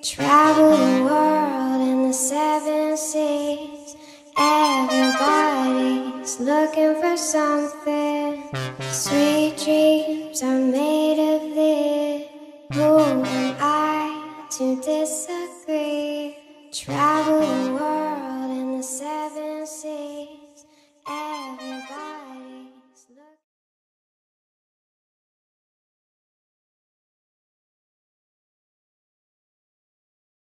Travel the world in the 7 seas. Everybody's looking for something. Sweet dreams are made of this. Who am I to disagree? Travel the world.